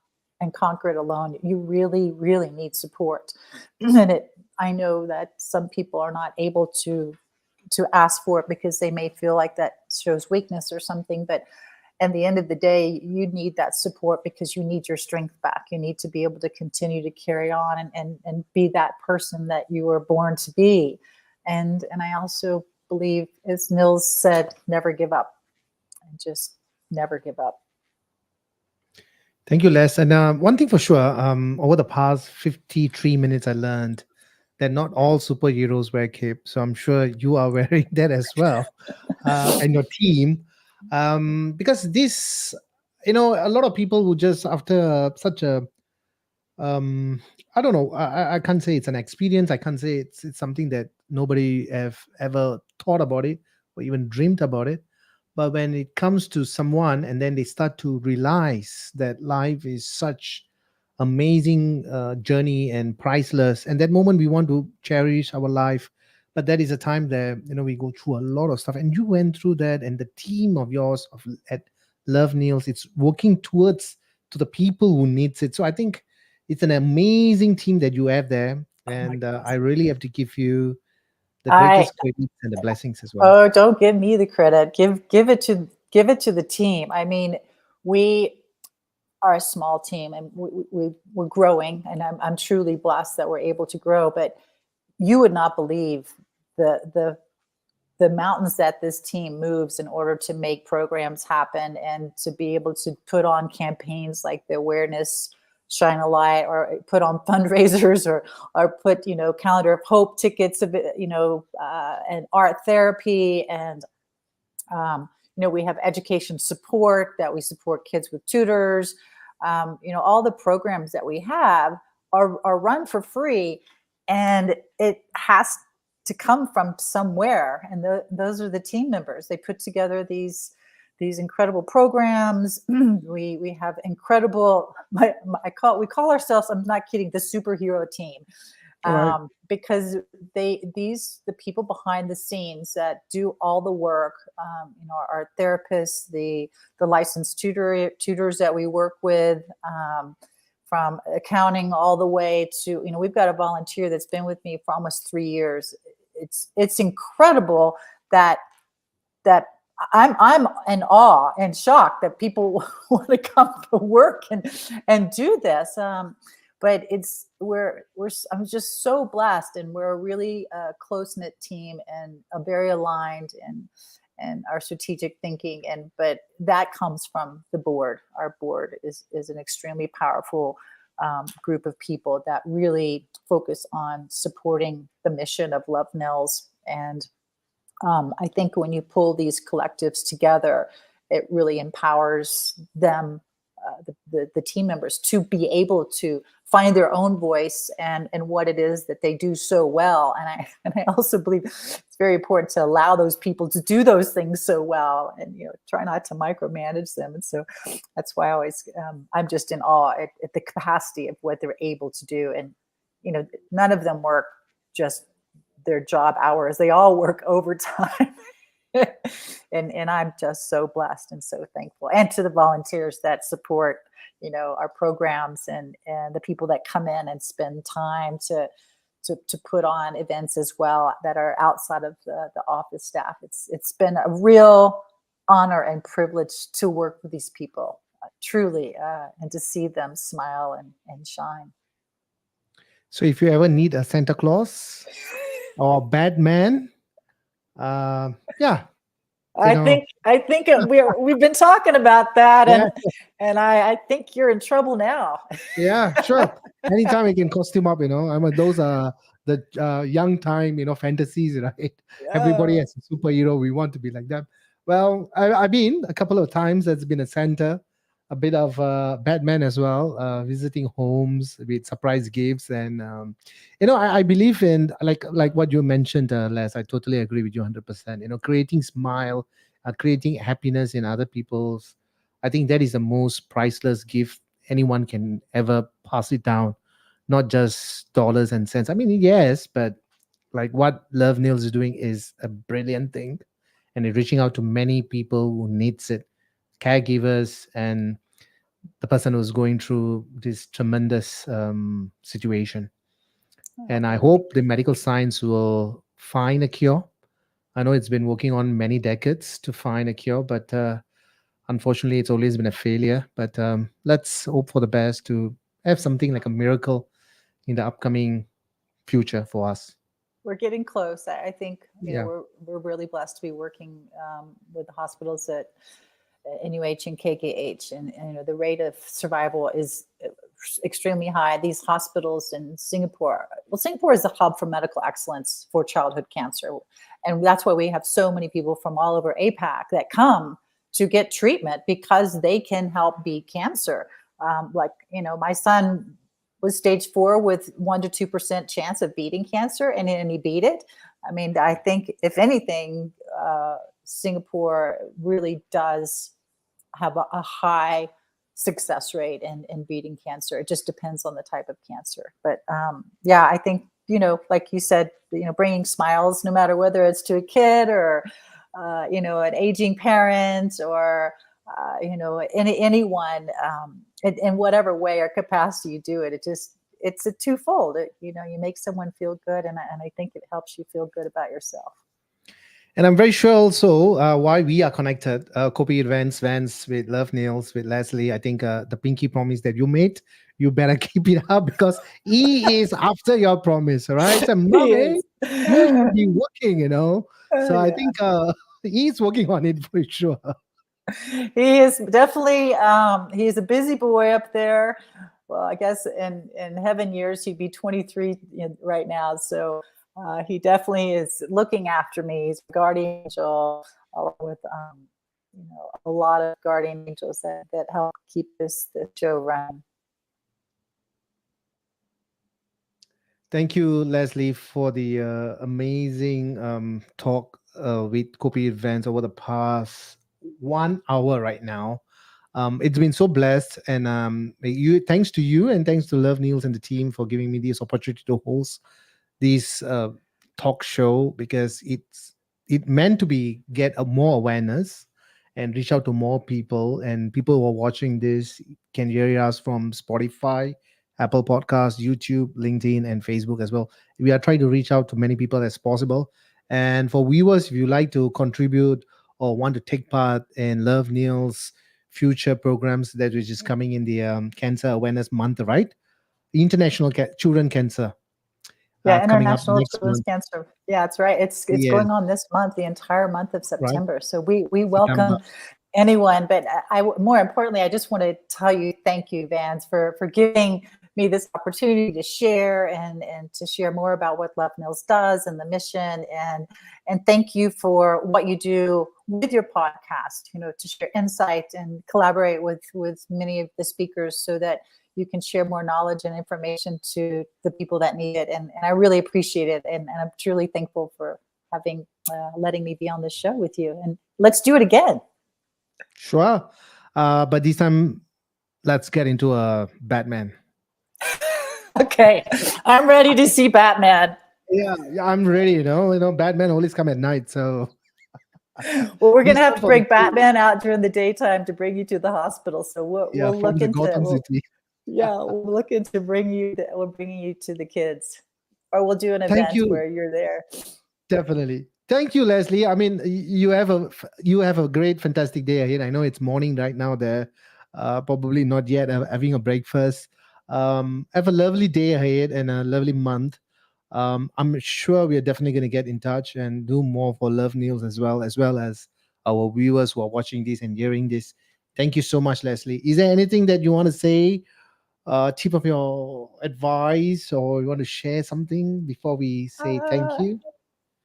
and conquer it alone. You really, really need support. And I know that some people are not able to ask for it because they may feel like that shows weakness or something. But at the end of the day, you need that support because you need your strength back. You need to be able to continue to carry on and be that person that you were born to be. And I also believe, as NILS said, never give up, and just never give up. Thank you, Les. And one thing for sure, over the past 53 minutes, I learned that not all superheroes wear cape. So I'm sure you are wearing that as well, and your team. Because this, a lot of people who just after such a, I don't know, I can't say it's an experience. I can't say it's something that nobody have ever thought about it or even dreamed about it. But when it comes to someone and then they start to realize that life is such amazing journey and priceless, and that moment we want to cherish our life, but that is a time that we go through a lot of stuff, and you went through that, and the team of yours at Love Nails, it's working towards to the people who needs it. So I think it's an amazing team that you have there, Oh my and I goodness. really have to give you the I greatest credit and the blessings as well. Oh, don't give me the credit. Give it to the team. I mean, we are a small team, and we're growing, and I'm truly blessed that we're able to grow. But you would not believe the the the mountains that this team moves in order to make programs happen, and to be able to put on campaigns like the awareness shine a light, or put on fundraisers, or put calendar of hope tickets of and art therapy. And we have education support, that we support kids with tutors. All the programs that we have are run for free, and it has to come from somewhere. And those are the team members. They put together these incredible programs. we have incredible. We call ourselves. I'm not kidding. The superhero team. Right. Because the people behind the scenes that do all the work, our therapists, the licensed tutors that we work with, from accounting all the way to, we've got a volunteer that's been with me for almost 3 years. It's incredible that I'm in awe and shocked that people want to come to work and do this. But I'm just so blessed, and we're a really close-knit team and very aligned and our strategic thinking. But that comes from the board. Our board is an extremely powerful group of people that really focus on supporting the mission of Love NILS. And I think when you pull these collectives together, it really empowers them, the team members, to be able to find their own voice and what it is that they do so well. And I also believe it's very important to allow those people to do those things so well, and try not to micromanage them. And so that's why I'm just in awe at the capacity of what they're able to do. And none of them work just their job hours. They all work overtime. and I'm just so blessed and so thankful. And to the volunteers that support, our programs, and the people that come in and spend time to put on events as well that are outside of the office staff. It's been a real honor and privilege to work with these people, truly, and to see them smile and shine. So if you ever need a Santa Claus or Batman, yeah. I think we've been talking about that, Yeah. and I think you're in trouble now. Yeah, sure. Anytime I can costume up, those are the young time, fantasies, right? Everybody Yeah. has a superhero. We want to be like that. Well, I've been a couple of times. There's been a Santa, a bit of Batman as well, visiting homes with surprise gifts, and I believe in like what you mentioned, Les. I totally agree with you 100%. Creating smile, creating happiness in other people's. I think that is the most priceless gift anyone can ever pass it down, not just dollars and cents. I mean, yes, but like what Love Nails is doing is a brilliant thing, and it's reaching out to many people who needs it, caregivers, and the person who's going through this tremendous situation. And I hope the medical science will find a cure. I know it's been working on many decades to find a cure, but unfortunately, it's always been a failure. But let's hope for the best to have something like a miracle in the upcoming future for us. We're getting close. I think Yeah. we're really blessed to be working with the hospitals at NUH and KKH, and the rate of survival is extremely high. These hospitals in Singapore, Singapore is the hub for medical excellence for childhood cancer, and that's why we have so many people from all over APAC that come to get treatment because they can help beat cancer. My son was stage 4 with 1 to 2% chance of beating cancer, and he beat it. I mean, I think if anything, Singapore really does have a high success rate in beating cancer. It just depends on the type of cancer. But I think, like you said, bringing smiles, no matter whether it's to a kid or, an aging parent or, anyone, in whatever way or capacity you do it, it's a twofold. You make someone feel good, and I think it helps you feel good about yourself. And I'm very sure also why we are connected. Kopi Events, Vans with Love Nails, with Leslie. I think the pinky promise that you made, you better keep it up because he is after your promise, all right? So, mommy, you should be working, So I think he's working on it for sure. He is definitely, he's a busy boy up there. Well, I guess in heaven years, he'd be 23 right now. So he definitely is looking after me. He's a guardian angel, along with a lot of guardian angels that help keep this show running. Thank you, Leslie, for the amazing talk with Kopi Events over the past 1 hour right now. It's been so blessed, and thanks to you, and thanks to Love Niels and the team for giving me this opportunity to host this talk show, because it meant to be get a more awareness and reach out to more people, and people who are watching this can hear us from Spotify, Apple Podcasts, YouTube, LinkedIn, and Facebook as well. We are trying to reach out to many people as possible. And for viewers, if you like to contribute or want to take part in Love Neil's future programs that which is coming in the Cancer Awareness Month, right? International Children Cancer Yeah, coming up International next Children's month. Cancer. Yeah, that's right. It's Yes, going on this month, the entire month of right? September. So we September. welcome anyone. But more importantly, I just want to tell you thank you, Vance, for giving me this opportunity to share and to share more about what Love Mills does and the mission, and thank you for what you do with your podcast, to share insight and collaborate with many of the speakers so that you can share more knowledge and information to the people that need it. And I really appreciate it. And I'm truly thankful for having letting me be on this show with you. And let's do it again. Sure. But this time, let's get into Batman. Okay, I'm ready to see Batman. Yeah, I'm ready. Batman always come at night, so Well, we're this gonna have time to for the bring Batman out during the daytime to bring you to the hospital. So yeah, we'll from look the into Gotham City. yeah, we'll look into we're bringing you to the kids, or we'll do an Thank event you. where you're there. Definitely. Thank you, Leslie. I mean, you have a great, fantastic day ahead. I know it's morning right now there. Probably not yet having a breakfast. Have a lovely day ahead and a lovely month. I'm sure we are definitely going to get in touch and do more for Love News as well as our viewers who are watching this and hearing this. Thank you so much, Leslie. Is there anything that you want to say? Tip of your advice, or you want to share something before we say thank Uh, you?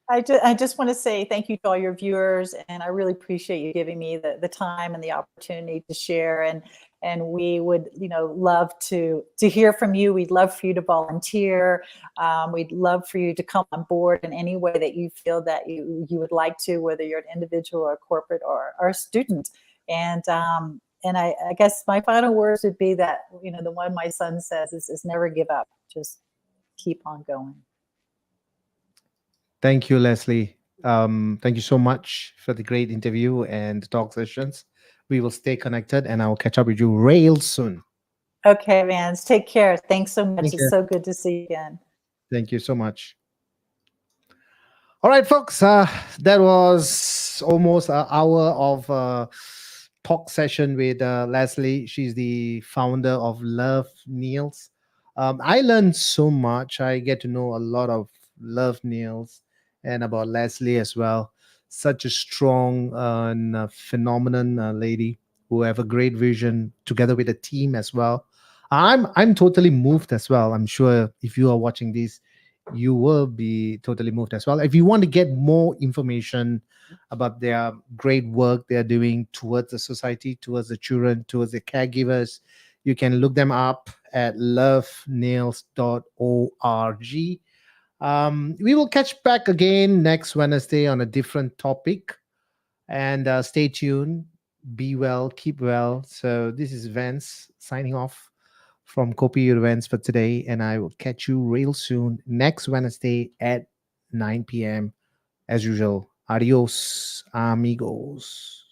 I just want to say thank you to all your viewers, and I really appreciate you giving me the time and the opportunity to share. And we would, love to hear from you. We'd love for you to volunteer. We'd love for you to come on board in any way that you feel that you would like to, whether you're an individual or corporate or a student. And I guess my final words would be that, the one my son says is never give up. Just keep on going. Thank you, Leslie. Thank you so much for the great interview and talk sessions. We will stay connected, and I will catch up with you real soon. Okay, Vance. Take care. Thanks so much. Thank It's you. so good to see you again. Thank you so much. All right, folks. That was almost an hour of talk session with Leslie. She's the founder of Love Niels. I learned so much. I get to know a lot of Love Niels and about Leslie as well. Such a strong and phenomenon lady who have a great vision together with a team as well. I'm totally moved as well. I'm sure if you are watching this, you will be totally moved as well. If you want to get more information about their great work they're doing towards the society, towards the children, towards the caregivers, you can look them up at lovenails.org. We will catch back again next Wednesday on a different topic. And stay tuned. Be well, keep well. So this is Vance signing off from Kopi Events for today, and I will catch you real soon next Wednesday at 9 p.m. as usual. Adios, amigos.